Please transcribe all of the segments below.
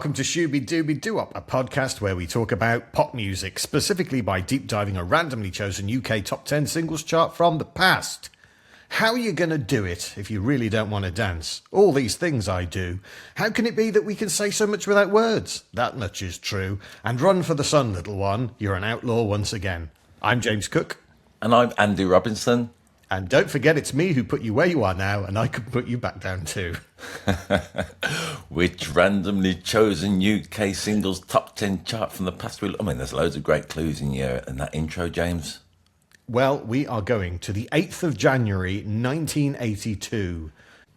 welcome to Shooby Dooby Doo-Up, a podcast where we talk about pop music, specifically by deep diving a randomly chosen UK top 10 singles chart from the past. How are you going to do it if you really don't want to dance? All these things I do. How can it be that we can say so much without words? That much is true. And run for the sun, little one. You're an outlaw once again. I'm James Cook. And I'm Andy Robinson. And don't forget, it's me who put you where you are now, and I could put you back down too. Which randomly chosen UK singles top 10 chart from the past? There's loads of great clues in that intro, James. Well, we are going to the 8th of January, 1982.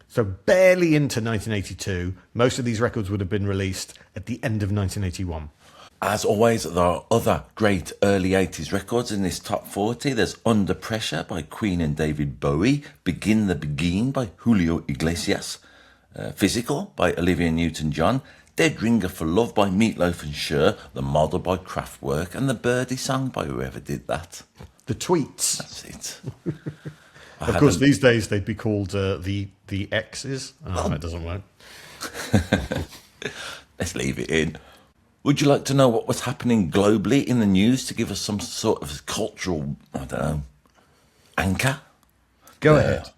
So barely into 1982. Most of these records would have been released at the end of 1981. As always, there are other great early 80s records in this top 40. There's Under Pressure by Queen and David Bowie, Begin the Begin by Julio Iglesias, Physical by Olivia Newton-John, Dead Ringer for Love by Meatloaf and Cher, The Model by Kraftwerk, and The Birdie Song by whoever did that. The Tweets. That's it. Of course, these days they'd be called the X's. Oh, that doesn't work. Let's leave it in. Would you like to know what was happening globally in the news to give us some sort of cultural, anchor? Go ahead.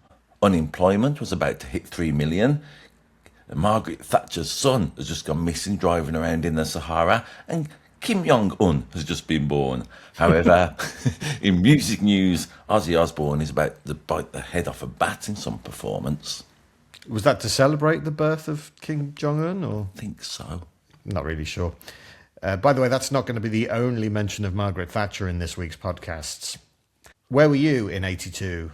Unemployment was about to hit 3 million. Margaret Thatcher's son has just gone missing driving around in the Sahara. And Kim Jong-un has just been born. However, in music news, Ozzy Osbourne is about to bite the head off a bat in some performance. Was that to celebrate the birth of Kim Jong-un? Or I think so. Not really sure. By the way, that's not going to be the only mention of Margaret Thatcher in this week's podcasts. Where were you in 82?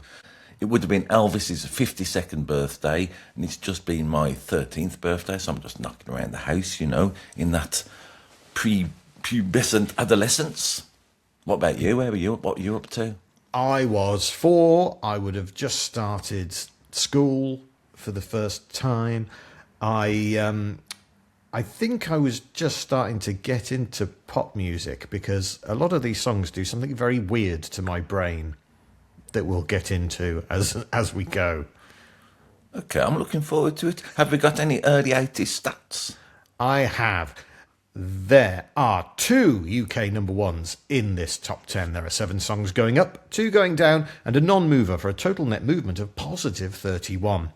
It would have been Elvis's 52nd birthday, and it's just been my 13th birthday, so I'm just knocking around the house, in that pubescent adolescence. What about you? Where were you? What were you up to? I was 4. I would have just started school for the first time. I think I was just starting to get into pop music because a lot of these songs do something very weird to my brain that we'll get into as we go. Okay, I'm looking forward to it. Have we got any early 80s stats? I have. There are 2 UK number ones in this top 10. There are 7 songs going up, 2 going down, and a non-mover for a total net movement of positive 31.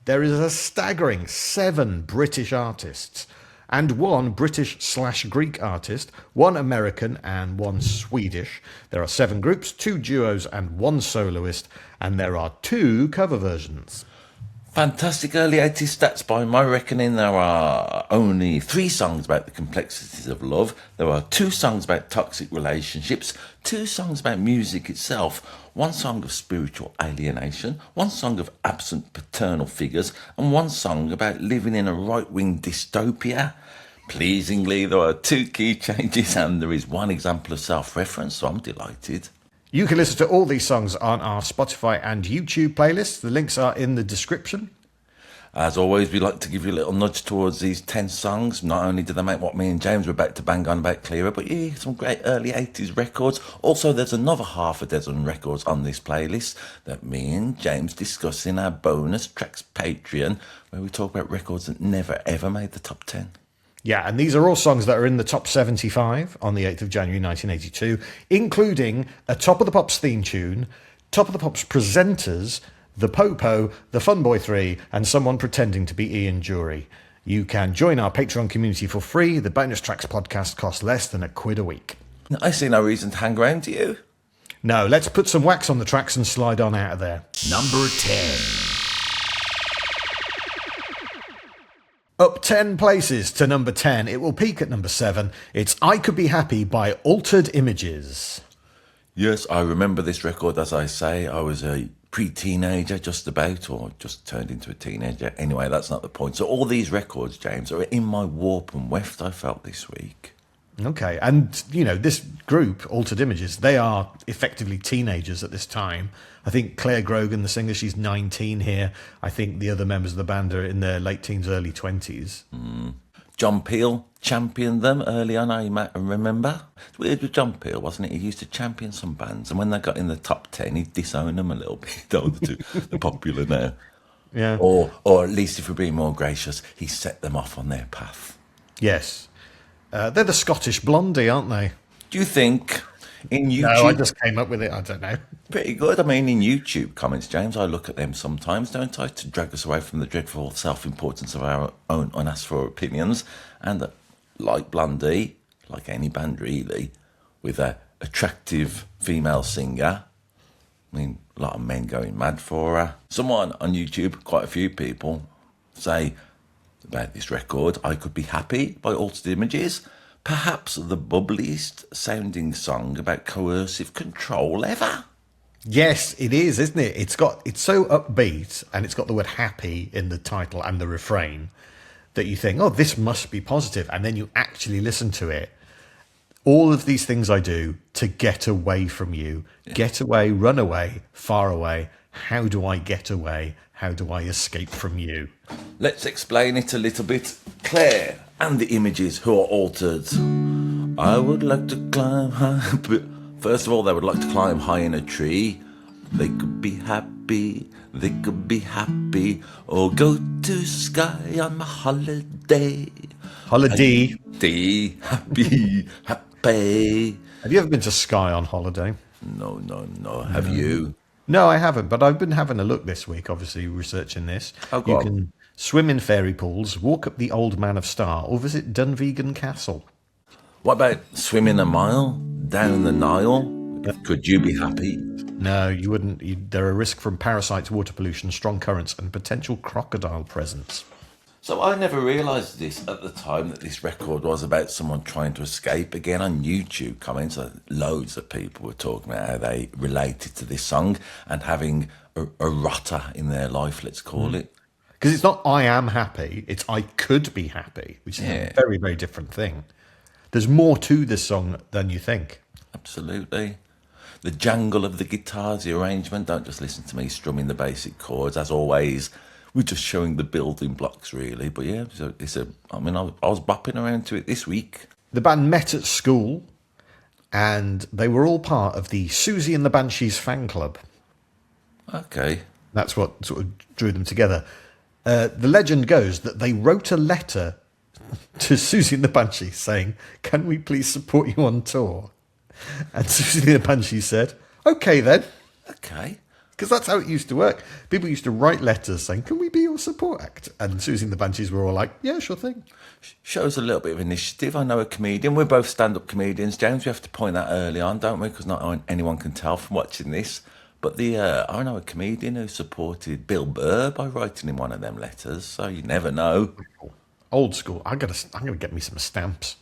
There is a staggering 7 British artists and 1 British/Greek artist, 1 American and 1 Swedish. There are 7 groups, 2 duos and 1 soloist, and there are 2 cover versions. Fantastic early 80s stats. By my reckoning, there are only 3 songs about the complexities of love. There are 2 songs about toxic relationships, 2 songs about music itself, 1 song of spiritual alienation, 1 song of absent paternal figures, and 1 song about living in a right-wing dystopia. Pleasingly, there are 2 key changes and there is 1 example of self-reference, so I'm delighted. You can listen to all these songs on our Spotify and YouTube playlists. The links are in the description. As always, we like to give you a little nudge towards these 10 songs. Not only do they make what me and James were about to bang on about clearer, but yeah, some great early 80s records. Also, there's another half a dozen records on this playlist that me and James discuss in our bonus tracks Patreon, where we talk about records that never ever made the top 10. Yeah, and these are all songs that are in the top 75 on the 8th of January 1982, including a Top of the Pops theme tune, Top of the Pops presenters, The Popo, The Fun Boy 3, and someone pretending to be Ian Jury. You can join our Patreon community for free. The Bonus Tracks podcast costs less than £1 a week. I see no reason to hang around, do you? No, let's put some wax on the tracks and slide on out of there. Number 10. Up 10 places to number 10. It will peak at number 7. It's I Could Be Happy by Altered Images. Yes, I remember this record, as I say. I was a pre-teenager just about, or just turned into a teenager. Anyway, that's not the point. So all these records, James, are in my warp and weft, I felt, this week. Okay, and, this group, Altered Images, they are effectively teenagers at this time. I think Claire Grogan, the singer, she's 19 here. I think the other members of the band are in their late teens, early 20s. John Peel championed them early on, I might remember. It's weird with John Peel, wasn't it? He used to champion some bands, and when they got in the top 10, he'd disown them a little bit. They're popular now. Yeah. Or at least, if we're being more gracious, he set them off on their path. Yes. They're the Scottish Blondie, aren't they? Do you think in No, I YouTube? just came up with it. I don't know. Pretty good. I mean, in YouTube comments, James, I look at them sometimes, don't I, to drag us away from the dreadful self-importance of our own unasked for opinions. And like Blondie, like any band really, with a attractive female singer, I mean, a lot of men going mad for her. Someone on YouTube, quite a few people, say about this record, I Could Be Happy by Altered Images. Perhaps the bubbliest sounding song about coercive control ever. Yes, it is, isn't it? It's so upbeat, and it's got the word happy in the title and the refrain that you think, oh, this must be positive. And then you actually listen to it. All of these things I do to get away from you. Get away, run away, far away. How do I get away? How do I escape from you? Let's explain it a little bit. Claire and the Images, who are altered. I would like to climb high. But first of all, they would like to climb high in a tree. They could be happy. They could be happy. Or go to sky on my holiday. Holiday. Happy, happy. Have you ever been to Skye on holiday? No. Have you? No, I haven't, but I've been having a look this week, obviously researching this. Oh, go you on. can swim in fairy pools, walk up the Old Man of Star, or visit Dunvegan Castle. What about swimming a mile down the Nile? Could you be happy? No, you wouldn't. There are risks from parasites, water pollution, strong currents, and potential crocodile presence. So I never realised this at the time, that this record was about someone trying to escape. Again, on YouTube comments, loads of people were talking about how they related to this song and having a rotter in their life, let's call it. Because it's not I am happy, it's I could be happy, which is a very, very different thing. There's more to this song than you think. Absolutely. The jangle of the guitars, the arrangement, don't just listen to me strumming the basic chords. As always, we're just showing the building blocks, really. But yeah, I was bopping around to it this week. The band met at school, and they were all part of the Susie and the Banshees fan club. Okay. That's what sort of drew them together. The legend goes that they wrote a letter to Susie and the Banshees saying, "Can we please support you on tour?" And Susie and the Banshees said, "Okay then." Okay. Because that's how it used to work. People used to write letters saying, "Can we be your support act?" And Susie and the Banshees were all like, "Yeah, sure thing." Shows a little bit of initiative. I know a comedian. We're both stand-up comedians, James. We have to point that early on, don't we? Because not anyone can tell from watching this. But I know a comedian who supported Bill Burr by writing him one of them letters. So you never know. Old school. I'm gonna get me some stamps.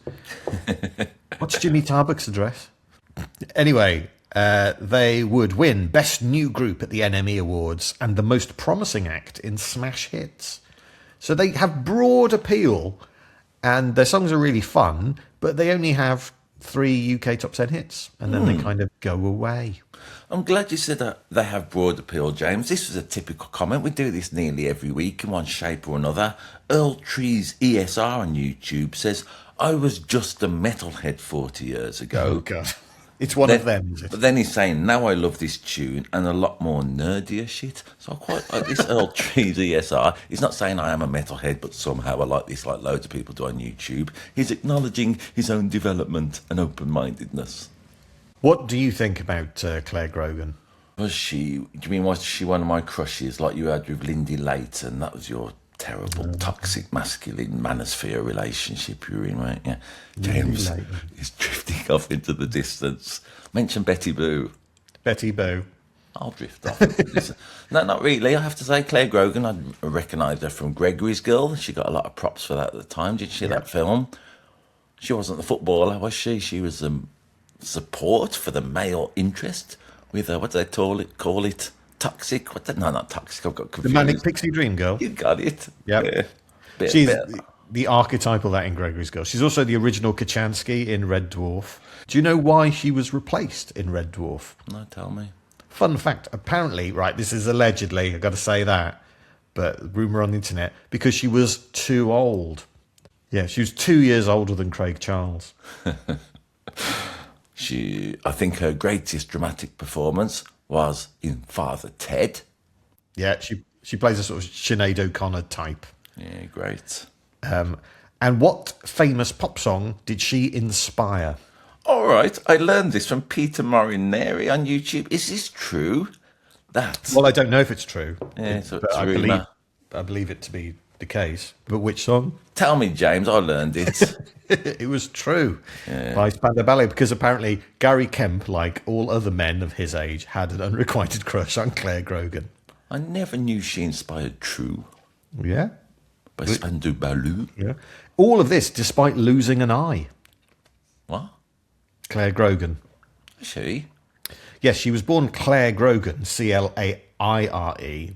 What's Jimmy Tarbuck's address? Anyway, they would win Best New Group at the NME Awards and the Most Promising Act in Smash Hits. So they have broad appeal, and their songs are really fun, but they only have 3 UK top 10 hits, and then they kind of go away. I'm glad you said that they have broad appeal, James. This was a typical comment. We do this nearly every week in one shape or another. Earl Trees ESR on YouTube says, I was just a metalhead 40 years ago. Oh, God. It's one of them, is it? But then he's saying, now I love this tune and a lot more nerdier shit. So I quite like this Earl Trees ESR. He's not saying I am a metalhead, but somehow I like this, like loads of people do on YouTube. He's acknowledging his own development and open-mindedness. What do you think about Claire Grogan? Was she one of my crushes, like you had with Lindy Layton? That was your terrible, toxic, masculine manosphere relationship you were in, right? Yeah. James is drifting off into the distance. Mention Betty Boo. Betty Boo. I'll drift off. No, not really. I have to say, Claire Grogan, I recognised her from Gregory's Girl. She got a lot of props for that at the time. Did you see that film? She wasn't the footballer, was she? She was support for the male interest with what do they call it? Toxic? No, not toxic. I've got confused. The Manic Pixie Dream Girl. You got it. Yep. Yeah. She's the archetype of that in Gregory's Girl. She's also the original Kachansky in Red Dwarf. Do you know why she was replaced in Red Dwarf? No, tell me. Fun fact. Apparently, right, this is allegedly, I've got to say that, but rumour on the internet, because she was too old. Yeah, she was 2 years older than Craig Charles. I think her greatest dramatic performance was in Father Ted. Yeah, she plays a sort of Sinead O'Connor type. Yeah, great. And what famous pop song did she inspire? All right, I learned this from Peter Morinari on YouTube. Is this true? Well, I don't know if it's true. Yeah, so but it's a I rumour. believe it to be the case. But which song? Tell me, James, I learned it. It was true by Spandau Ballet, because apparently Gary Kemp, like all other men of his age, had an unrequited crush on Claire Grogan. I never knew she inspired True Yeah? by Spandau Ballet. Yeah. All of this despite losing an eye. What? Claire Grogan. She? Yes, she was born Claire Grogan, Claire,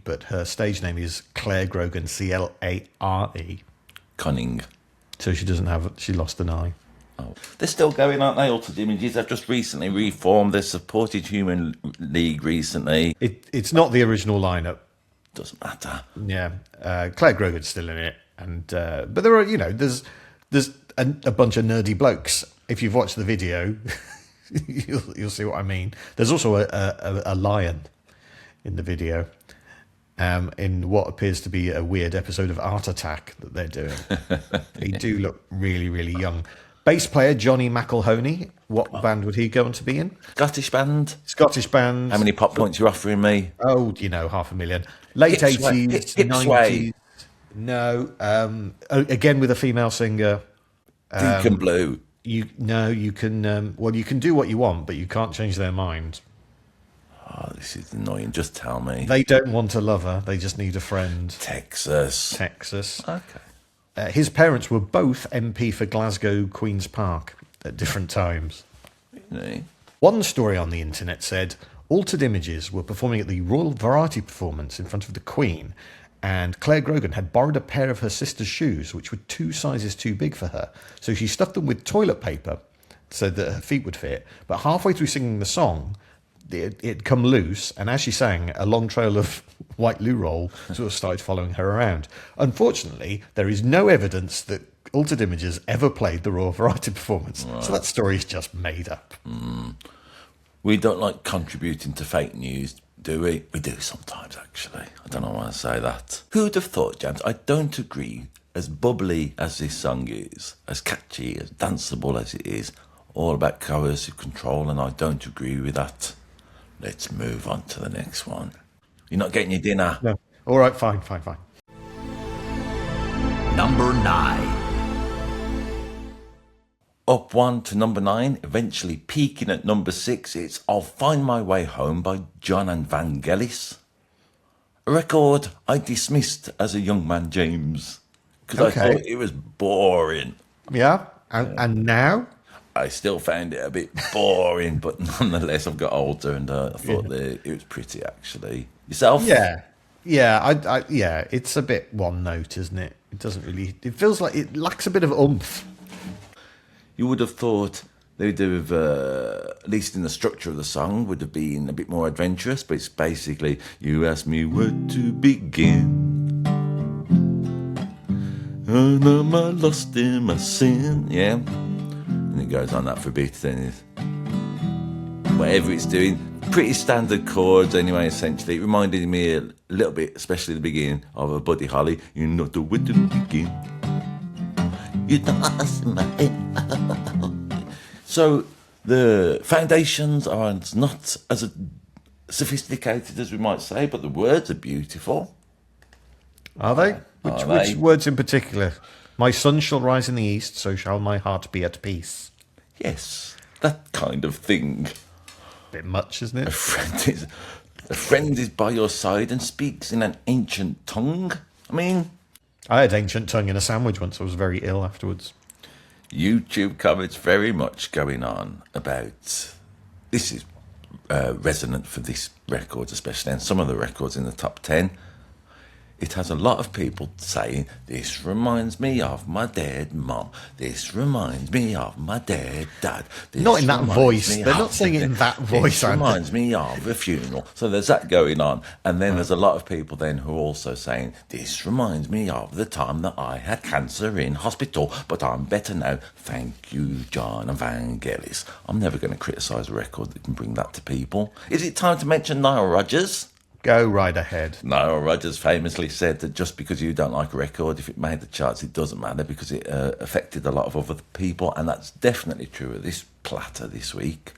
but her stage name is Claire Grogan, Clare. Cunning. So she lost an eye. Oh. They're still going, aren't they? Altered Images. They've just recently reformed. They supported Human League recently. It's not the original lineup. Doesn't matter. Yeah, Claire Grogan's still in it, and but there are there's a bunch of nerdy blokes. If you've watched the video, you'll see what I mean. There's also a lion in the video, in what appears to be a weird episode of Art Attack that they're doing. They do look really, really young. Bass player Johnny McElhoney. What band would he go on to be in? Scottish band. Scottish band. How many pop points you offering me? Oh, 500,000. Late Hip sway. 80s, Hip 90s. sway. No. Again with a female singer. Deacon Blue. You can. You can do what you want, but you can't change their mind. Oh, this is annoying. Just tell me. They don't want a lover. They just need a friend. Texas. Okay. His parents were both MP for Glasgow Queen's Park at different times. Really? One story on the internet said Altered Images were performing at the Royal Variety Performance in front of the Queen, and Claire Grogan had borrowed a pair of her sister's shoes, which were 2 sizes too big for her. So she stuffed them with toilet paper so that her feet would fit. But halfway through singing the song, it come loose, and as she sang, a long trail of white loo roll sort of started following her around. Unfortunately, there is no evidence that Altered Images ever played the Royal Variety Performance, so that story is just made up. We don't like contributing to fake news, do we? We do sometimes, actually. I don't know why I say that. Who'd have thought, James? I don't agree. As bubbly as this song is, as catchy, as danceable as it is, all about coercive control, and I don't agree with that. Let's move on to the next one. You're not getting your dinner? No. All right, fine. Number 9. Up one to number 9, eventually peaking at number 6, it's I'll Find My Way Home by John and Vangelis. A record I dismissed as a young man, James, because I thought it was boring. Yeah, and now? I still found it a bit boring, but nonetheless, I've got older and I thought that it was pretty, actually. Yourself? Yeah, it's a bit one note, isn't it? It doesn't really... It feels like it lacks a bit of oomph. You would have thought they'd have, at least in the structure of the song, would have been a bit more adventurous, but it's basically, you ask me where to begin, and am I lost in my sin? Yeah. And it goes on that for a bit, then whatever it's doing, pretty standard chords anyway, essentially. It reminded me a little bit, especially the beginning, of a Buddy Holly, you know the way to begin. You dance in my head. So the foundations are not as sophisticated as we might say, but the words are beautiful. Are they? Which words in particular? My sun shall rise in the east, so shall my heart be at peace. Yes, that kind of thing. Bit much, isn't it? A friend is by your side and speaks in an ancient tongue. I mean, I had ancient tongue in a sandwich once. I was very ill afterwards. YouTube comments very much going on about this is resonant for this record, especially, and some of the records in the top 10. It has a lot of people saying, this reminds me of my dead mom. This reminds me of my dead dad. This not in that voice. They're not saying it in that voice. This reminds me of a funeral. So there's that going on. And then there's a lot of people then who are also saying, this reminds me of the time that I had cancer in hospital, but I'm better now. Thank you, John Vangelis. I'm never going to criticise a record that can bring that to people. Is it time to mention Nile Rodgers? Go right ahead. Nile Rodgers famously said that just because you don't like a record, if it made the charts, it doesn't matter because it affected a lot of other people, and that's definitely true of this platter this week.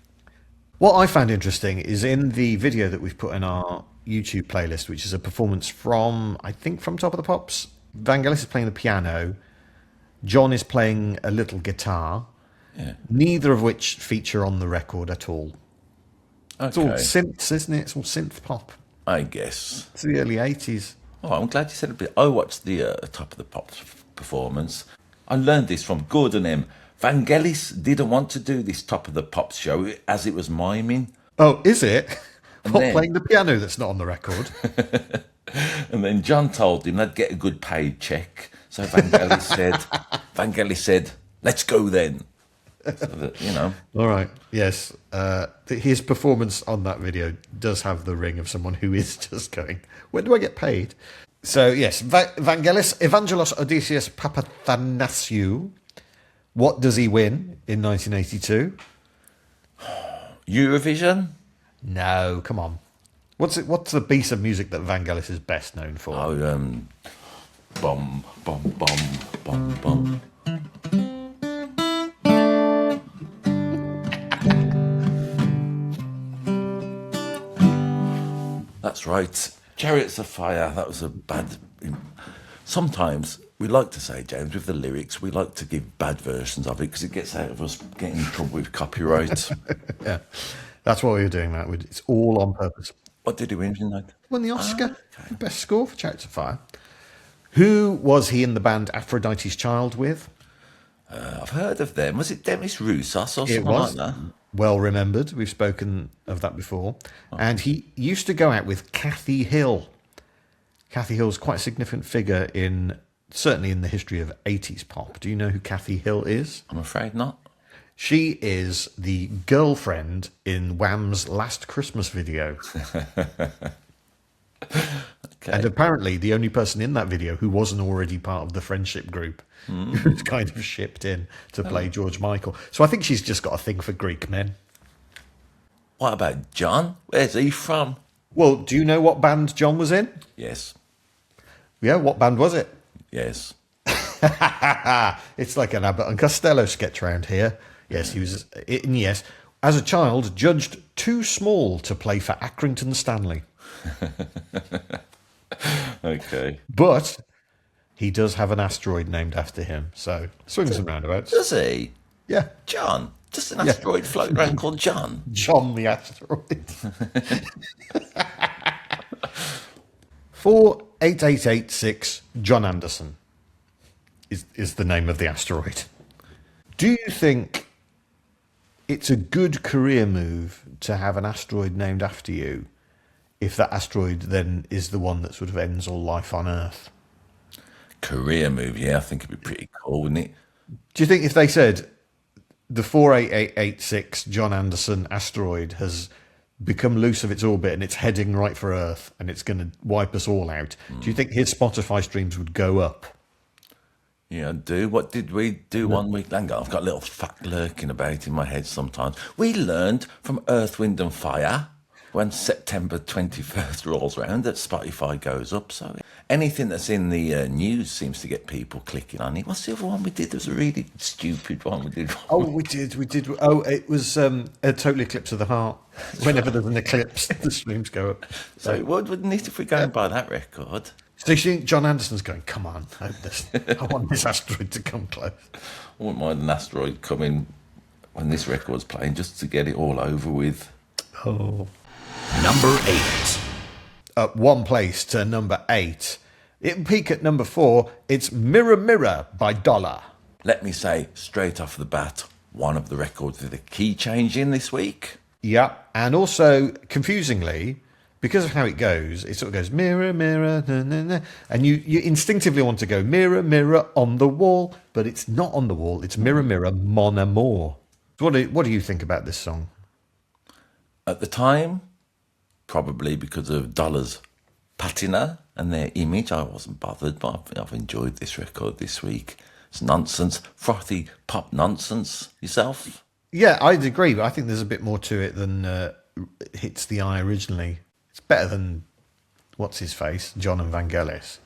What I found interesting is in the video that we've put in our YouTube playlist, which is a performance from, I think, from Top of the Pops. Vangelis is playing the piano. John is playing a little guitar. Yeah. Neither of which feature on the record at all. Okay. It's all synths, isn't it? It's all synth pop. I guess. It's the early 80s. Oh, I'm glad you said a bit. I watched the Top of the Pops performance. I learned this from Gordon M. Vangelis didn't want to do this Top of the Pops show as it was miming. Oh, is it? And What, then- playing the piano that's not on the record? And then John told him they'd get a good paid check. So Vangelis said, let's go then. So that, you know. All right. Yes. His performance on that video does have the ring of someone who is just going, when do I get paid? So, yes, Vangelis, Evangelos Odysseus Papathanasiou. What does he win in 1982? Eurovision? No, come on. What's the piece of music that Vangelis is best known for? Oh, bum, bum, bum, bum, bum. That's right. Chariots of Fire. That was a bad... Sometimes we like to say, James, with the lyrics, we like to give bad versions of it because it gets out of us getting in trouble with copyright. Yeah, that's why we were doing that. It's all on purpose. What did he win tonight? Won the Oscar for best score for Chariots of Fire. Who was he in the band Aphrodite's Child with? I've heard of them. Was it Demis Roussos or It something was like that? well remembered. We've spoken of that before. And he used to go out with Cathy Hill. Cathy Hill's quite a significant figure certainly in the history of 80s pop. Do you know who Cathy Hill is? I'm afraid not. She is the girlfriend in Wham's Last Christmas video. Okay. And apparently the only person in that video who wasn't already part of the friendship group who was kind of shipped in to play George Michael. So I think she's just got a thing for Greek men. What about John? Where's he from? Well, do you know what band John was in? Yes. Yeah, what band was it? Yes. It's like an Abbott and Costello sketch round here. Yes, he was. Yes, as a child, judged too small to play for Accrington Stanley. Okay. But he does have an asteroid named after him. So swings and roundabouts. Does he? Yeah, John? Just an asteroid floating around called John? John the asteroid. 48886 John Anderson is the name of the asteroid. Do you think it's a good career move to have an asteroid named after you if that asteroid then is the one that sort of ends all life on Earth? Career move, yeah, I think it'd be pretty cool, wouldn't it? Do you think if they said the 48886 John Anderson asteroid has become loose of its orbit and it's heading right for Earth and it's going to wipe us all out, do you think his Spotify streams would go up? Yeah, I do. What did we do 1 week? Hang on, I've got a little fact lurking about in my head sometimes. We learned from Earth, Wind and Fire when September 21st rolls around that Spotify goes up. So anything that's in the news seems to get people clicking on it. What's the other one we did? There was a really stupid one we did. Oh, we did. Oh, it was a total eclipse of the heart. Whenever there's an eclipse, the streams go up. So it would, wouldn't it, if we're going by that record? So you think John Anderson's going, come on, I want this asteroid to come close. I wouldn't mind an asteroid coming when this record's playing just to get it all over with. Oh. Number 8. Up one place to number 8. It'll peak at number 4. It's Mirror Mirror by Dollar. Let me say, straight off the bat, one of the records with a key change in this week. Yeah, and also, confusingly, because of how it goes, it sort of goes mirror, mirror, na, na, na, and you instinctively want to go mirror, mirror on the wall, but it's not on the wall. It's mirror, mirror, mon amour. So what do you think about this song? At the time, probably because of Dollar's patina and their image, I wasn't bothered, but I've enjoyed this record this week. It's nonsense, frothy pop nonsense. Yourself? Yeah, I'd agree, but I think there's a bit more to it than hits the eye originally. It's better than what's his face, John and Vangelis.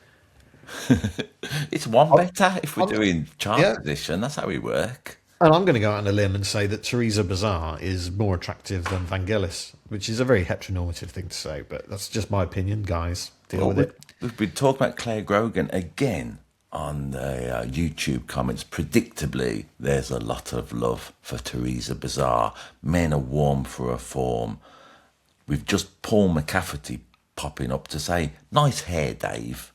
It's one better if we're doing chart yeah. position. That's how we work. And I'm going to go out on a limb and say that Teresa Bazar is more attractive than Vangelis, which is a very heteronormative thing to say, but that's just my opinion, guys. Deal with it. We've been talking about Claire Grogan again on the YouTube comments. Predictably, there's a lot of love for Teresa Bazar. Men are warm for her form. We've just Paul McCafferty popping up to say, nice hair, Dave.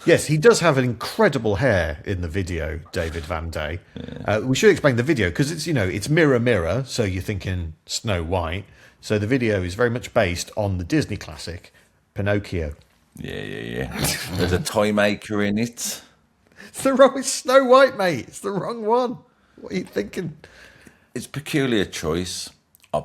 Yes, he does have an incredible hair in the video, David Van Day. Yeah. We should explain the video because it's mirror, mirror. So you're thinking Snow White. So the video is very much based on the Disney classic, Pinocchio. Yeah. There's a toy maker in it. It's Snow White, mate. It's the wrong one. What are you thinking? It's a peculiar choice.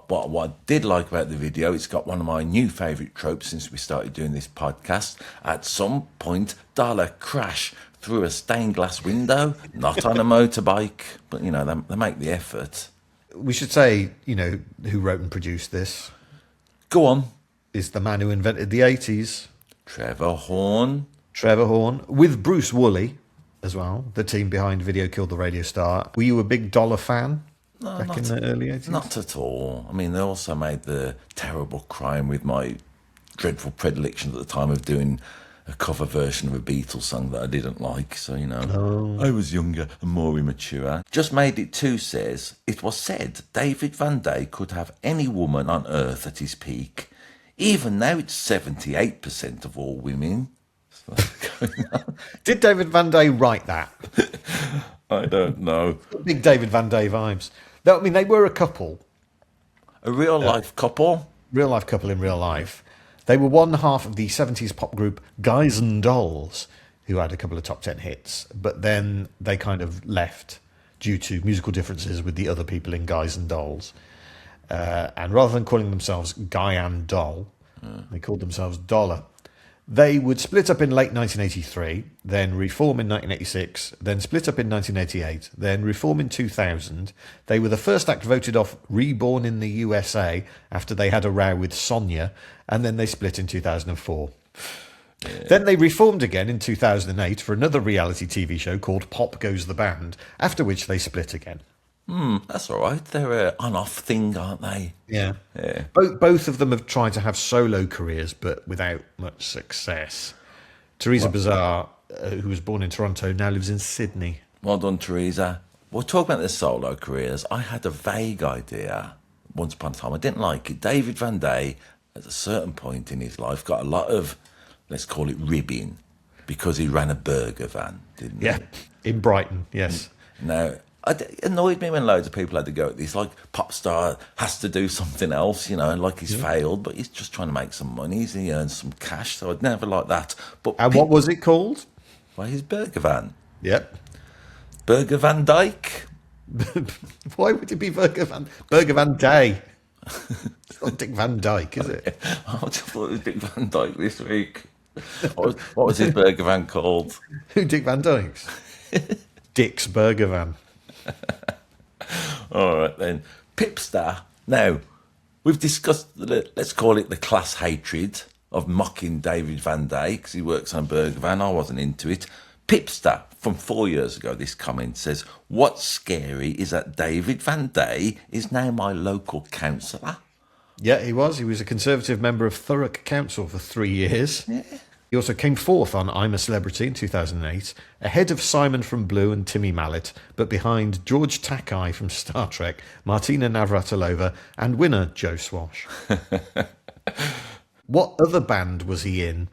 But what I did like about the video, it's got one of my new favourite tropes since we started doing this podcast. At some point, Darla crash through a stained glass window, not on a motorbike, but, they make the effort. We should say, who wrote and produced this. Go on. Is the man who invented the 80s. Trevor Horn, with Bruce Woolley as well, the team behind Video Killed the Radio Star. Were you a big Dollar fan? No, back in the early 80s? Not at all. I mean, they also made the terrible crime with my dreadful predilection at the time of doing a cover version of a Beatles song that I didn't like. So, I was younger and more immature. Just Made It Too says, it was said David Van Day could have any woman on earth at his peak. Even now it's 78% of all women. Did David Van Day write that? I don't know. Big David Van Day vibes. I mean, they were a couple. A real-life couple? Real-life couple in real life. They were one half of the 70s pop group Guys and Dolls, who had a couple of top 10 hits, but then they kind of left due to musical differences with the other people in Guys and Dolls. And rather than calling themselves Guy and Doll, they called themselves Dollar. They would split up in late 1983, then reform in 1986, then split up in 1988, then reform in 2000. They were the first act voted off Reborn in the USA after they had a row with Sonia, and then they split in 2004. Yeah. Then they reformed again in 2008 for another reality TV show called Pop Goes the Band, after which they split again. That's all right. They're an on-off thing, aren't they? Yeah. Both of them have tried to have solo careers, but without much success. Teresa Bazar, who was born in Toronto, now lives in Sydney. Well done, Teresa. We'll talk about their solo careers. I had a vague idea once upon a time. I didn't like it. David Van Day, at a certain point in his life, got a lot of, let's call it ribbing, because he ran a burger van, didn't he? Yeah, in Brighton, yes. Now, it annoyed me when loads of people had to go at this, like pop star has to do something else, like he's failed, but he's just trying to make some money. He earns some cash, so I'd never like that. But what was it called? Well, his burger van. Yep. Burger Van Dyke. Why would it be Burger Van Day? It's not Dick Van Dyke, is it? I just thought it was Dick Van Dyke this week. What was his burger van called? Who, Dick Van Dyke's? Dick's Burger Van. All right then, Pipstar. Now, we've discussed, let's call it the class hatred of mocking David Van Day because he works on a burger van. I wasn't into it. Pipstar from 4 years ago, this comment says, what's scary is that David Van Day is now my local councillor. Yeah, he was. He was a Conservative member of Thurrock Council for 3 years. Yeah. He also came fourth on I'm a Celebrity in 2008, ahead of Simon from Blue and Timmy Mallet, but behind George Takei from Star Trek, Martina Navratilova, and winner Joe Swash. What other band was he in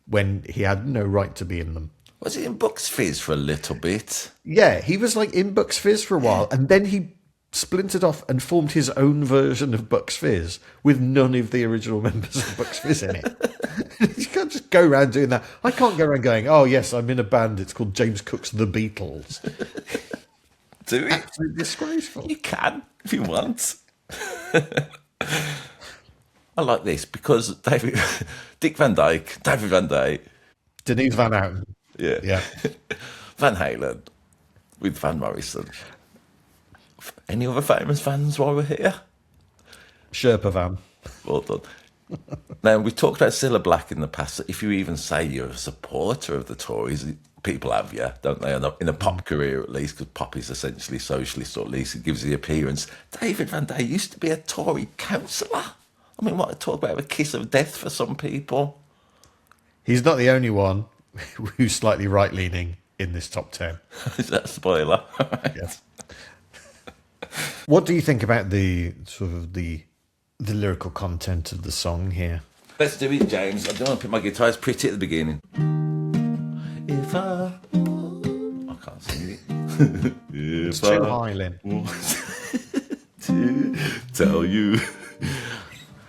when he had no right to be in them? Was he in Bucks Fizz for a little bit? Yeah, he was like in Bucks Fizz for a while, and then he splintered off and formed his own version of Bucks Fizz with none of the original members of Bucks Fizz in it. You can't just go around doing that. I can't go around going, oh yes, I'm in a band, it's called James Cook's The Beatles. Do it? Absolutely disgraceful. You can, if you want. I like this because Dick Van Dyke, David Van Day, Denise Van Houten. Yeah. Van Halen with Van Morrison. Any other famous fans while we're here? Sherpa Van. Well done. Now, we talked about Cilla Black in the past. If you even say you're a supporter of the Tories, people have you, don't they? In a pop career, at least, because pop is essentially socialist, or at least it gives the appearance. David Van Day used to be a Tory councillor. I mean, what, talk about a kiss of death for some people. He's not the only one who's slightly right-leaning in this top 10. Is that a spoiler? Yes. What do you think about the sort of the lyrical content of the song here? Let's do it, James. I don't want to put my guitar as pretty at the beginning. If I can't sing it. It's too high, Lynn. To tell you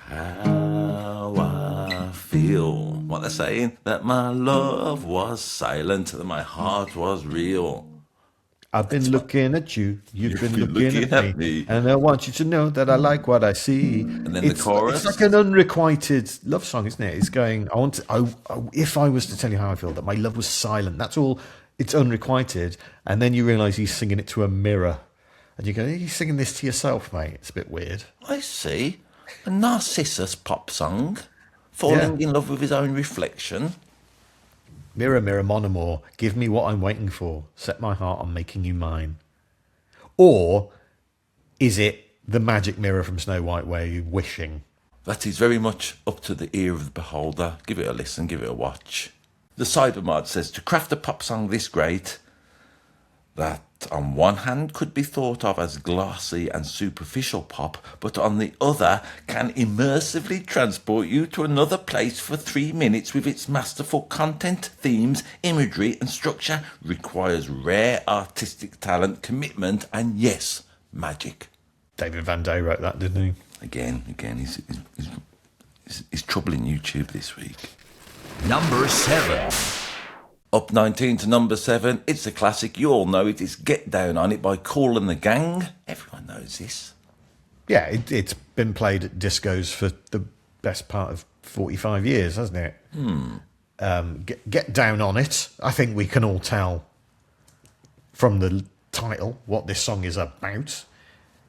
how I feel. What they're saying? That my love was silent, that my heart was real. I've been looking at you, you've been looking at me, and I want you to know that I like what I see. And then the chorus. It's like an unrequited love song, isn't it? It's going, if I was to tell you how I feel, that my love was silent, that's all, it's unrequited. And then you realise he's singing it to a mirror. And you go, are you singing this to yourself, mate? It's a bit weird. I see. A Narcissus pop song. Falling in love with his own reflection. Mirror, mirror, mon amour, give me what I'm waiting for. Set my heart on making you mine. Or is it the magic mirror from Snow White where you're wishing? That is very much up to the ear of the beholder. Give it a listen, give it a watch. The Cybermod says, to craft a pop song this great, that on one hand could be thought of as glossy and superficial pop, but on the other can immersively transport you to another place for 3 minutes with its masterful content, themes, imagery and structure, requires rare artistic talent, commitment and, yes, magic. David Van Day wrote that, didn't he? Again, he's troubling YouTube this week. Number 7. Up 19 to number 7, it's a classic, you all know it, it's Get Down On It by Kool and the Gang. Everyone knows this. Yeah, it's been played at discos for the best part of 45 years, hasn't it? Get Down On It. I think we can all tell from the title what this song is about.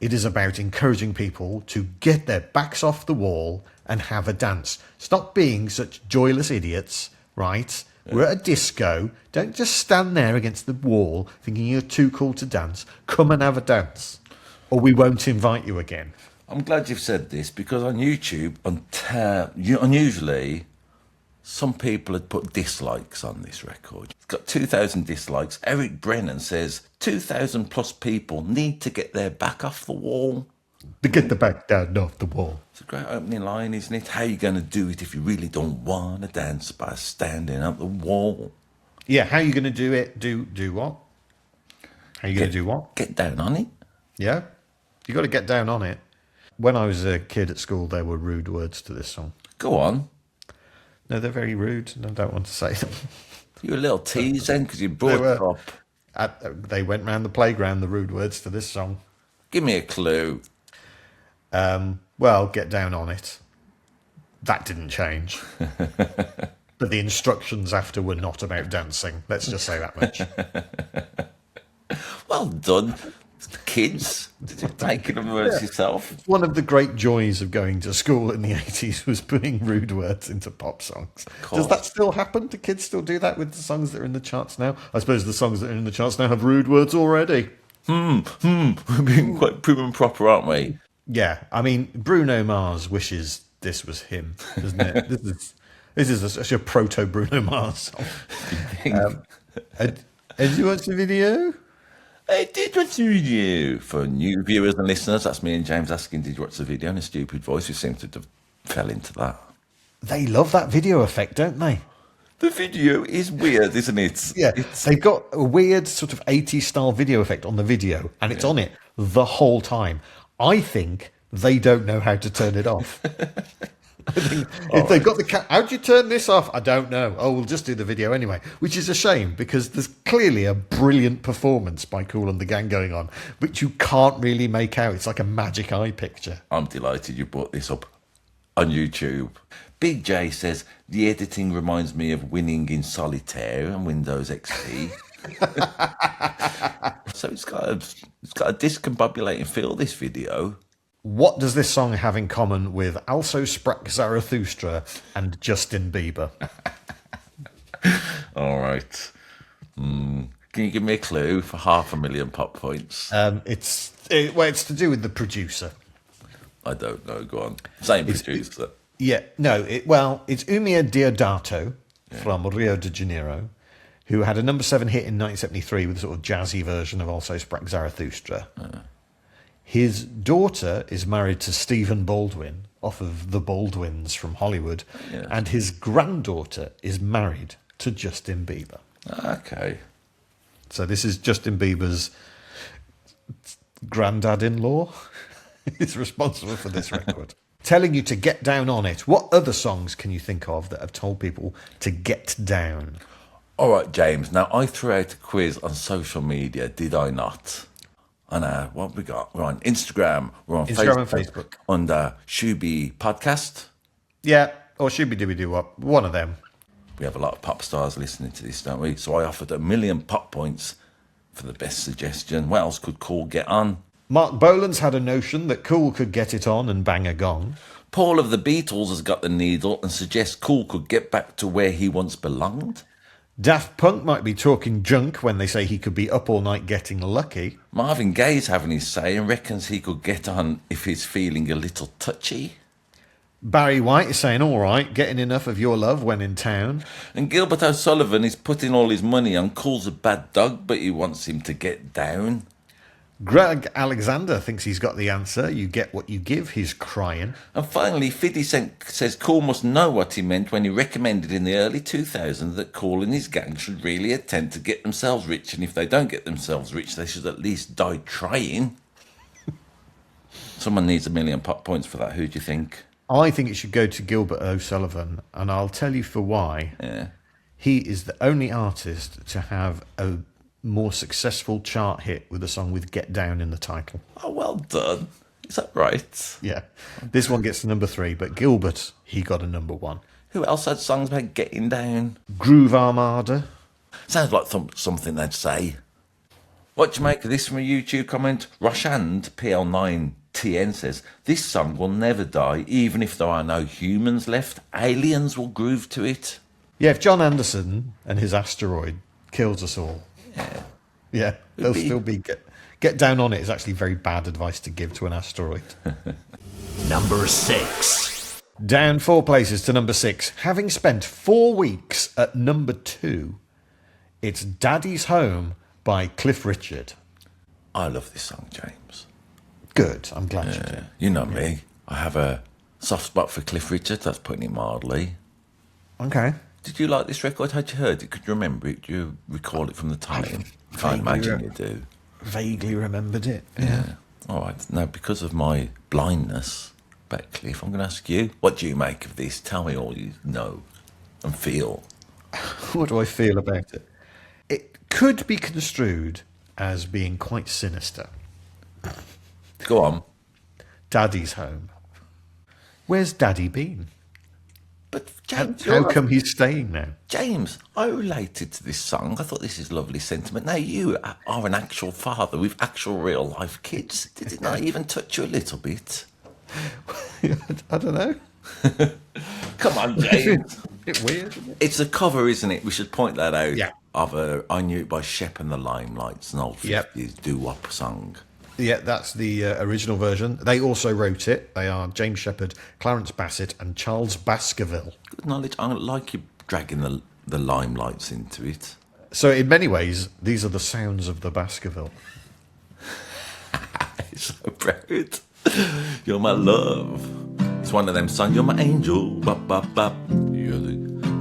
It is about encouraging people to get their backs off the wall and have a dance. Stop being such joyless idiots, right? We're at a disco. Don't just stand there against the wall thinking you're too cool to dance. Come and have a dance, or we won't invite you again. I'm glad you've said this, because on YouTube, unusually, some people had put dislikes on this record. It's got 2,000 dislikes. Eric Brennan says 2,000 plus people need to get their back off the wall. To get the back down off the wall. It's a great opening line, isn't it? How are you going to do it if you really don't want to dance by standing at the wall? Yeah, how are you going to do it? Do what? How are you going to do what? Get down on it. Yeah, you got to get down on it. When I was a kid at school, there were rude words to this song. Go on. No, they're very rude, and I don't want to say them. You're a little tease then, because you brought it up. They went round the playground, the rude words to this song. Give me a clue. Well, get down on it. That didn't change. But the instructions after were not about dancing. Let's just say that much. Well done, kids. Taking them words yourself. One of the great joys of going to school in the 80s was putting rude words into pop songs. Does that still happen? Do kids still do that with the songs that are in the charts now? I suppose the songs that are in the charts now have rude words already. We're being quite prim and proper, aren't we? Yeah, I mean, Bruno Mars wishes this was him, isn't it? This is such a proto Bruno Mars song. Did you watch the video? I did watch the video. For new viewers and listeners, that's me and James asking, did you watch the video in a stupid voice? We seem to have fell into that. They love that video effect, don't they? The video is weird, isn't it? Yeah, they've got a weird sort of 80s style video effect on the video, and it's on it the whole time. I think they don't know how to turn it off. I think if they've got the how do you turn this off? I don't know. Oh, we'll just do the video anyway, which is a shame because there's clearly a brilliant performance by Kool and the Gang going on, which you can't really make out. It's like a magic eye picture. I'm delighted you brought this up on YouTube. Big J says, the editing reminds me of winning in solitaire and Windows XP. So it's got a discombobulating feel, this video. What does this song have in common with Also Sprach Zarathustra and Justin Bieber? All right. Can you give me a clue for 500,000 pop points? It's to do with the producer. I don't know. Go on. Same producer. Yeah, no, it's Umia Deodato from Rio de Janeiro, who had a number 7 hit in 1973 with a sort of jazzy version of Also Sprach Zarathustra. His daughter is married to Stephen Baldwin, off of The Baldwins from Hollywood, and his granddaughter is married to Justin Bieber. Okay. So this is Justin Bieber's granddad-in-law is responsible for this record. Telling you to get down on it. What other songs can you think of that have told people to get down? All right, James. Now, I threw out a quiz on social media, did I not? I know. What we got? We're on Instagram. We're on Instagram and Facebook. Under Shuby Podcast. Yeah, or Shooby-Dooby-Doo-Wop. One of them. We have a lot of pop stars listening to this, don't we? So I offered 1,000,000 pop points for the best suggestion. What else could Cool get on? Mark Bolan's had a notion that Cool could get it on and bang a gong. Paul of the Beatles has got the needle and suggests Cool could get back to where he once belonged. Daft Punk might be talking junk when they say he could be up all night getting lucky. Marvin Gaye's having his say and reckons he could get on if he's feeling a little touchy. Barry White is saying, all right, getting enough of your love when in town. And Gilbert O'Sullivan is putting all his money on Cool's a bad dog, but he wants him to get down. Greg Alexander thinks he's got the answer. You get what you give, he's crying. And finally, 50 Cent says Cool must know what he meant when he recommended in the early 2000s that Cool and his gang should really attempt to get themselves rich, and if they don't get themselves rich, they should at least die trying. Someone needs 1,000,000 pop points for that. Who do you think? I think it should go to Gilbert O'Sullivan, and I'll tell you for why. Yeah. He is the only artist to have a more successful chart hit with a song with Get Down in the title. Oh, well done. Is that right? Yeah. This one gets to number 3, but Gilbert, he got a number 1. Who else had songs about getting down? Groove Armada. Sounds like something they'd say. What do you make of this from a YouTube comment? Roshand PL9TN says, this song will never die, even if there are no humans left. Aliens will groove to it. Yeah, if John Anderson and his asteroid kills us all, yeah, they'll still be... Get down on it is actually very bad advice to give to an asteroid. Number 6. Down 4 places to number 6. Having spent 4 weeks at number 2, it's Daddy's Home by Cliff Richard. I love this song, James. Good, I'm glad you do. You know me. I have a soft spot for Cliff Richard, that's putting it mildly. Okay. Did you like this record? Had you heard it? Could you remember it? Do you recall it from the time? Can't imagine you do. Vaguely remembered it. Yeah. All right. Now, because of my blindness, Cliff, I'm going to ask you, what do you make of this? Tell me all you know and feel. What do I feel about it? It could be construed as being quite sinister. Go on. Daddy's Home. Where's Daddy been? But James, How come he's staying now? James, I related to this song. I thought this is lovely sentiment. Now you are an actual father with actual real life kids. Did it not even touch you a little bit? I don't know. Come on, James. Bit weird, isn't it? It's a cover, isn't it? We should point that out. Yeah. Of I Knew It by Shep and the Limelights, an old 50s doo-wop song. Yeah, that's the original version. They also wrote it. They are James Shepherd, Clarence Bassett, and Charles Baskerville. Good knowledge. I like you dragging the Limelights into it. So in many ways, these are the sounds of the Baskerville. So proud. You're my love. It's one of them songs. You're my angel. Bop, bop, bop. You're the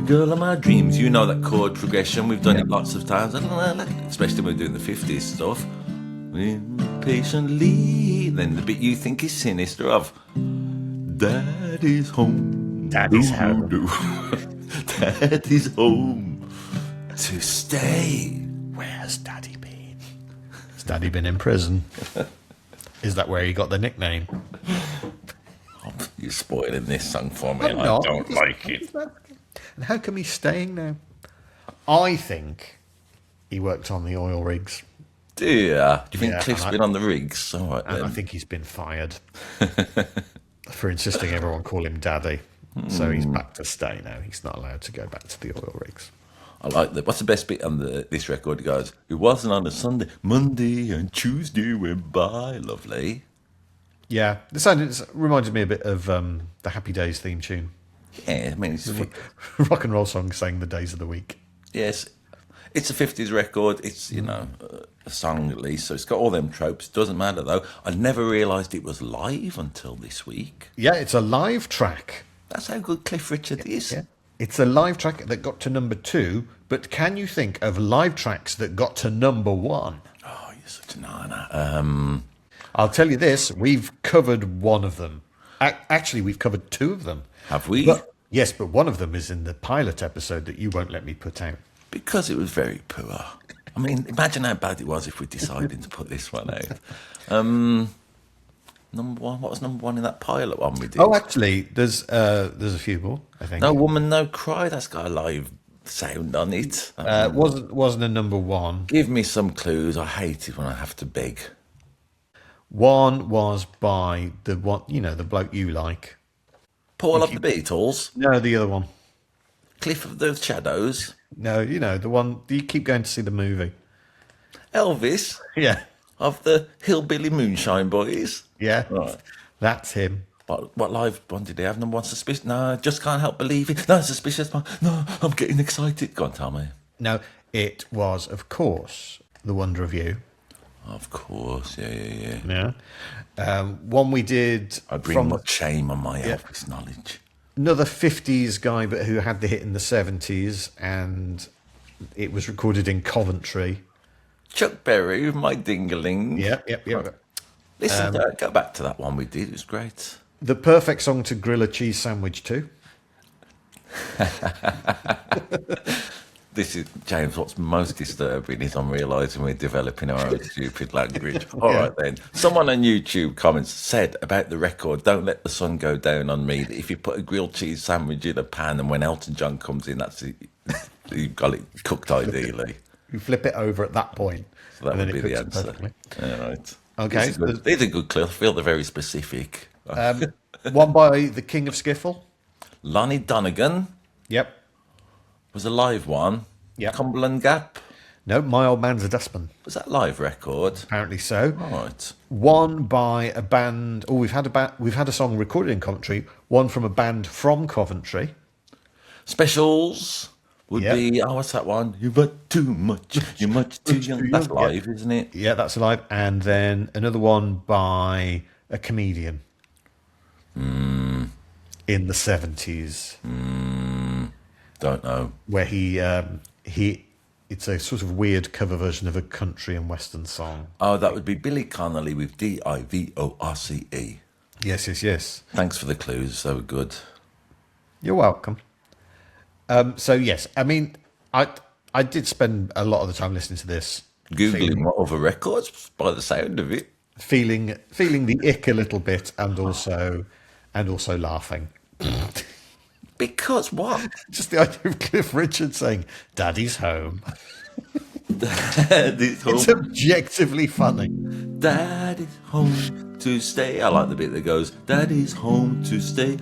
girl of my dreams. You know that chord progression. We've done it lots of times. Especially when we're doing the 50s stuff. Patiently. Then the bit you think is sinister of Daddy's home. Daddy's home. Daddy's home to stay. Where's Daddy been? Has Daddy been in prison? Is that where he got the nickname? You're spoiling this song for me. I'm I not. don't like it. And how come he's staying now? I think he worked on the oil rigs. Do you? Do you think Yeah, Cliff's been on the rigs? All right, And then. I think he's been fired for insisting everyone call him Daddy. So he's back to stay now. He's not allowed to go back to the oil rigs. I like that. What's the best bit on this record? He goes, it wasn't on a Sunday, Monday and Tuesday went by. Lovely. Yeah, it reminded me a bit of the Happy Days theme tune. Yeah, I mean, Rock and roll song saying the days of the week. yes, it's a 50s record. It's, a song at least, so it's got all them tropes. Doesn't matter, though. I never realised it was live until this week. Yeah, it's a live track. That's how good Cliff Richard is. Yeah. It's a live track that got to number 2, but can you think of live tracks that got to number 1? Oh, you're such a nana. I'll tell you this, we've covered one of them. Actually, we've covered 2 of them. Have we? Yes, but one of them is in the pilot episode that you won't let me put out. Because it was very poor. I mean, imagine how bad it was if we decided to put this one out. Number 1, what was number 1 in that pilot one we did? Oh, actually, there's a few more, I think. No Woman, No Cry. That's got a live sound on it. Wasn't a number 1. Give me some clues. I hate it when I have to beg. 1 was by the one, the bloke you like. Paul of the Beatles. No, the other one. Cliff of the Shadows. No, the one you keep going to see the movie. Elvis Yeah, of the Hillbilly Moonshine Boys. yeah, Right. that's him. What live one did they have? Number 1, Suspicious? No, Just Can't Help Believing. No, Suspicious. No, I'm getting excited. Go on, tell me. No, it was, of course, The Wonder of You. Of course, yeah. Yeah, one we did I bring much shame on my Elvis knowledge. another 50s guy, but who had the hit in the 70s, and it was recorded in Coventry. Chuck Berry with My Dingaling. Yep. Listen, go back to that one we did. It was great. The perfect song to grill a cheese sandwich to. This is, James, what's most disturbing is I'm realising we're developing our own stupid language. All right, then. Someone on YouTube comments said about the record, Don't Let the Sun Go Down on Me, that if you put a grilled cheese sandwich in a pan and when Elton John comes in, that's it. You've got it cooked ideally. You flip it over at that point, So that and then would it be the cooks it answer. perfectly. All right. Okay. These are good clues. I feel they're very specific. One by the King of Skiffle. Lonnie Donegan Yep. was a live one. Yep. Cumberland Gap. No, My Old Man's a Dustman. Was that live record? Apparently so. All right. One by a band. Oh, we've had a song recorded in Coventry. One from a band from Coventry. Specials would Yep. be, what's that one? You've got too much, you're much too young. That's live, isn't it? Yeah, that's alive. And then another one by a comedian. In the 70s, Don't know. where it's a sort of weird cover version of a country and western song. Oh, that would be Billy Connolly with Divorce. Yes. Thanks for the clues, they were good. You're welcome. So yes, I mean, I did spend a lot of the time listening to this, Googling what other records by the sound of it. feeling the ick a little bit, and also laughing. Because what? Just the idea of Cliff Richard saying, "Daddy's home." Daddy's home. It's objectively funny. Daddy's home to stay. I like the bit that goes, Daddy's home to stay.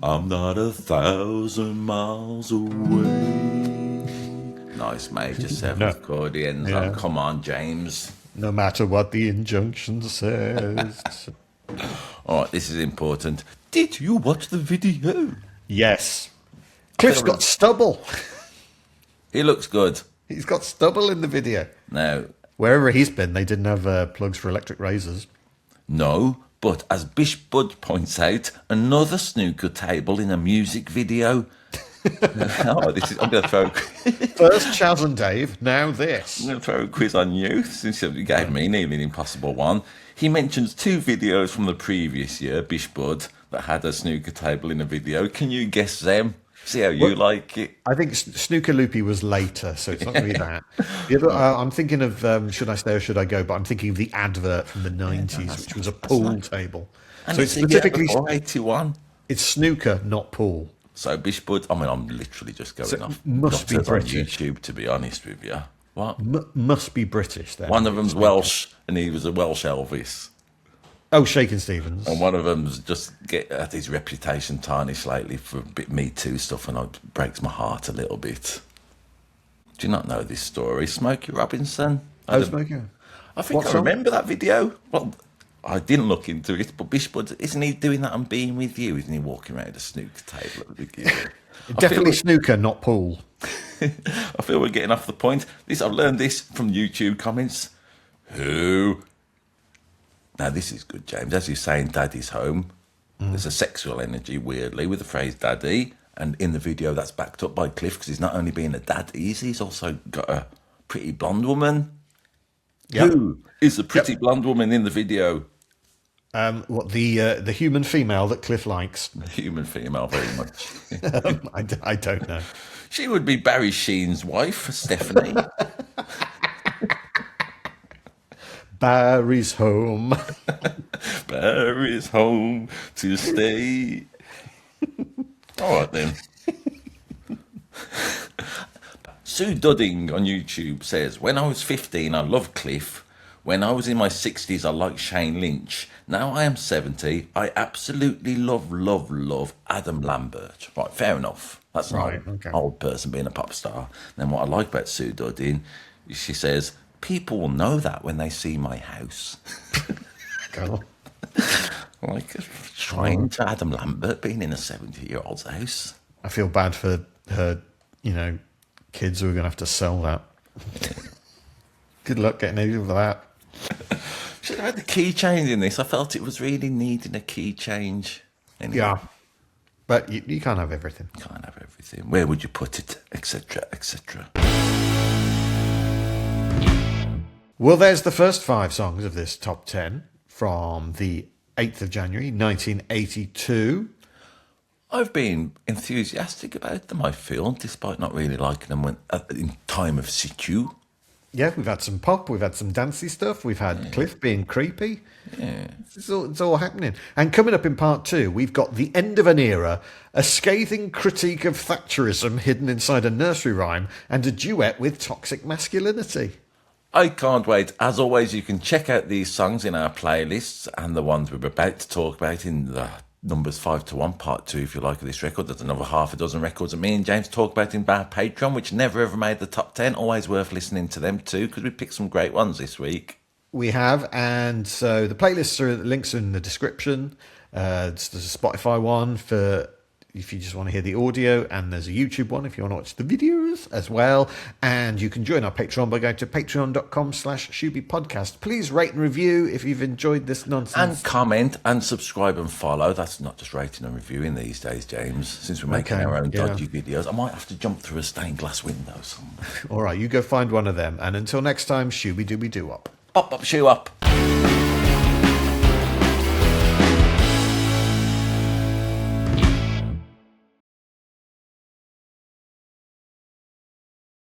I'm not 1,000 miles away. Nice major seventh accordions. Yeah. Oh, come on, James. No matter what the injunction says. All right, this is important. Did you watch the video? Yes. Cliff's got stubble. He looks good. He's got stubble in the video. Now, Wherever he's been, they didn't have plugs for electric razors. no, but as Bish Bud points out, another snooker table in a music video. I'm going to throw First Chaz and Dave, now this. I'm going to throw a quiz on you, since you gave me nearly an impossible one. He mentions 2 videos from the previous year, Bish Bud, that had a snooker table in a video. Can you guess them? See how you like it. I think Snooker Loopy was later, so it's not going to be that. The other, I'm thinking of Should I Stay or Should I Go, but I'm thinking of the advert from the 90s, which was a pool table. And So it's specifically, 81. it's snooker, not pool. So Bish Bud, I'm literally just going off. must what be says on British. YouTube, to be honest with you. What? Must be British then. One of them's Welsh, and he was a Welsh Elvis. Oh, Shakin' Stevens. And one of them's just get his reputation tarnished lately for a bit Me Too stuff, and it breaks my heart a little bit. Do you not know this story? Smokey Robinson. Smokey. I think I remember that video. Well, I didn't look into it, but Bishbud, isn't he doing that on Being With You? Isn't he walking around a snooker table at the beginning? Definitely snooker, not pool. I feel we're getting off the point. I've learned this from YouTube comments. Who? Now, this is good, James. As you're saying, Daddy's home. There's a sexual energy, weirdly, with the phrase daddy. And in the video, that's backed up by Cliff, because he's not only being a daddy, he's also got a pretty blonde woman. Yep. Who is the pretty blonde woman in the video? The human female that Cliff likes. The human female, very much. I don't know. She would be Barry Sheen's wife, Stephanie. Barry's home. Barry's home to stay. All right, then. Sue Dudding on YouTube says, when I was 15, I loved Cliff. When I was in my 60s, I liked Shane Lynch. Now I am 70. I absolutely love Adam Lambert. Right, fair enough. That's right. An old person being a pop star. Then what I like about Sue Dudding is she says, people will know that when they see my house. Like trying to Adam Lambert being in a 70-year-old's house. I feel bad for her, kids who are going to have to sell that. Good luck getting over that. Should have had the key change in this. I felt it was really needing a key change. Anyway. Yeah. But you can't have everything. Can't have everything. Where would you put it? Etc. etc. Well, there's the first 5 songs of this top 10 from the 8th of January, 1982. I've been enthusiastic about them, I feel, despite not really liking them in time of CQ. Yeah, we've had some pop, we've had some dancey stuff, we've had Cliff being creepy. Yeah. It's all happening. And coming up in part 2, we've got the end of an era, a scathing critique of Thatcherism hidden inside a nursery rhyme, and a duet with toxic masculinity. I can't wait. As always, you can check out these songs in our playlists and the ones we're about to talk about in the numbers 5 to 1, part 2, if you like, of this record. There's another half a dozen records that me and James talk about in our Patreon, which never ever made the top 10. Always worth listening to them too, because we picked some great ones this week. We have, and so the playlists are links are in the description. There's a Spotify one for if you just want to hear the audio, and there's a YouTube one if you want to watch the videos as well. And you can join our Patreon by going to patreon.com/ShubyPodcast. Please rate and review if you've enjoyed this nonsense. And comment and subscribe and follow. That's not just rating and reviewing these days, James. Since we're making our own dodgy videos, I might have to jump through a stained glass window somewhere. All right, you go find one of them. And until next time, Shooby Dooby Doo Up. Pop up, shoe up.